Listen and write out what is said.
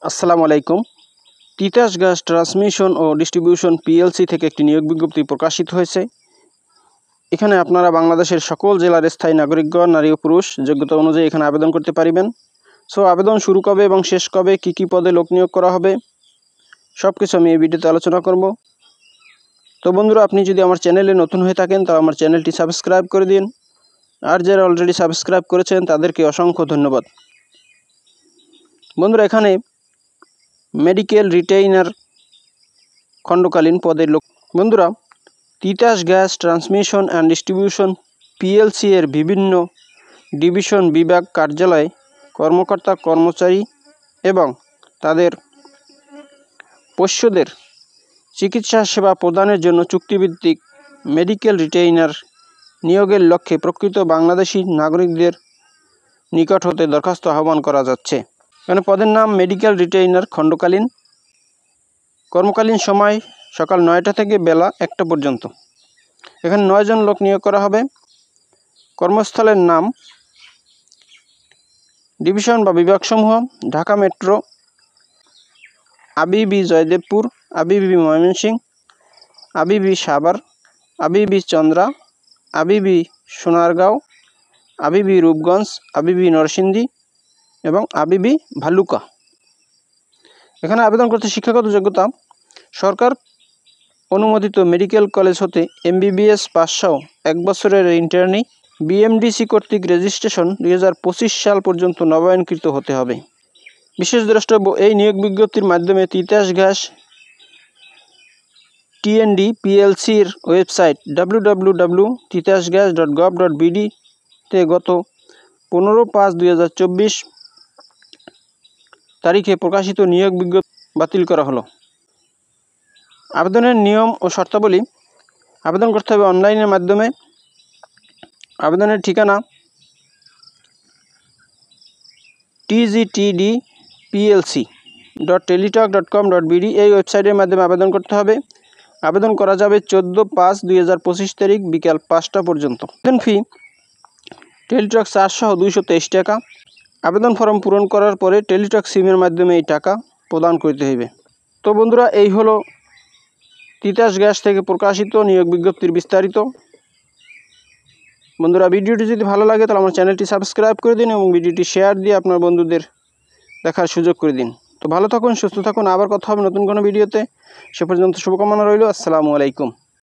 আসসালামু আলাইকুম। Titas gas transmission ও distribution PLC থেকে একটি নিয়োগ বিজ্ঞপ্তি প্রকাশিত হয়েছে। এখানে আপনারা বাংলাদেশের সকল জেলার স্থায়ী নাগরিকগণ, নারী ও পুরুষ যোগ্যতা অনুযায়ী এখানে আবেদন করতে পারিবেন। সো আবেদন শুরু কবে এবং শেষ কবে, কী পদে লোক নিয়োগ করা হবে, সব কিছু আমি এই ভিডিওতে আলোচনা করব। তো বন্ধুরা, আপনি যদি আমার চ্যানেলে নতুন হয়ে থাকেন তাহলে আমার চ্যানেলটি সাবস্ক্রাইব করে দিন, আর যারা অলরেডি সাবস্ক্রাইব করেছেন তাদেরকে অসংখ্য ধন্যবাদ। বন্ধুরা, এখানে মেডিকেল রিটেইনার খণ্ডকালীন পদের লোক। বন্ধুরা, Titas gas transmission and distribution PLC এর বিভিন্ন ডিভিশন বিভাগ কার্যালয়ে কর্মকর্তা কর্মচারী এবং তাদের পোষ্যদের চিকিৎসা সেবা প্রদানের জন্য চুক্তিভিত্তিক মেডিকেল রিটেইনার নিয়োগের লক্ষ্যে প্রকৃত বাংলাদেশি নাগরিকদের নিকট হতে দরখাস্ত আহ্বান করা যাচ্ছে। এখানে পদের নাম মেডিকেল রিটেইনার খণ্ডকালীন। কর্মকালীন সময় সকাল 9টা থেকে বেলা 1টা পর্যন্ত। এখানে 9 জন লোক নিয়োগ করা হবে। কর্মস্থলের নাম ডিভিশন বা বিভাগসমূহ: ঢাকা মেট্রো, আবিবি জয়দেবপুর, আবিবি ময়মনসিংহ, আবিবি সাভার, আবিবি চন্দ্রা, আবিবি সোনারগাঁও, আবিবি রূপগঞ্জ, আবিবি নরসিংদী এবং আবিবি ভালুকা। এখানে আবেদন করতে শিক্ষাগত যোগ্যতা: সরকার অনুমোদিত মেডিকেল কলেজ হতে MBBS পাসসহ 1 বছরের ইন্টার্নি, BMDC কর্তৃক রেজিস্ট্রেশন 2025 সাল পর্যন্ত নবায়নকৃত হতে হবে। বিশেষ দ্রষ্টব্য: এই নিয়োগ বিজ্ঞপ্তির মাধ্যমে তিতাস গ্যাস TND PLCর ওয়েবসাইট www.titasgas.gov.bd তে গত 15/5/2024 তারিখে প্রকাশিত নিয়োগ বিজ্ঞপ্তি বাতিল করা হলো। আবেদনের নিয়ম ও শর্তাবলী: আবেদন করতে হবে অনলাইনের মাধ্যমে। আবেদনের ঠিকানা tgtdplc.teletalk.com.bd এই ওয়েবসাইটের মাধ্যমে আবেদন করতে হবে। আবেদন করা যাবে 14/5/2025 তারিখ বিকাল 5টা পর্যন্ত। আবেদন ফি টেলিটক চার্জ সহ 223 টাকা। আবেদন ফর্ম পূরণ করার পরে টেলিটক সিমের মাধ্যমে এই টাকা প্রদান করতে হবে। তো বন্ধুরা, এই হলো তিতাস গ্যাস থেকে প্রকাশিত নিয়োগ বিজ্ঞপ্তির বিস্তারিত। বন্ধুরা, ভিডিওটি যদি ভালো লাগে তাহলে আমার চ্যানেলটি সাবস্ক্রাইব করে দিন এবং ভিডিওটি শেয়ার দিয়ে আপনার বন্ধুদের দেখার সুযোগ করে দিন। তো ভালো থাকুন, সুস্থ থাকুন। আবার কথা হবে নতুন কোনো ভিডিওতে। সে পর্যন্ত শুভকামনা রইল। আসসালামু আলাইকুম।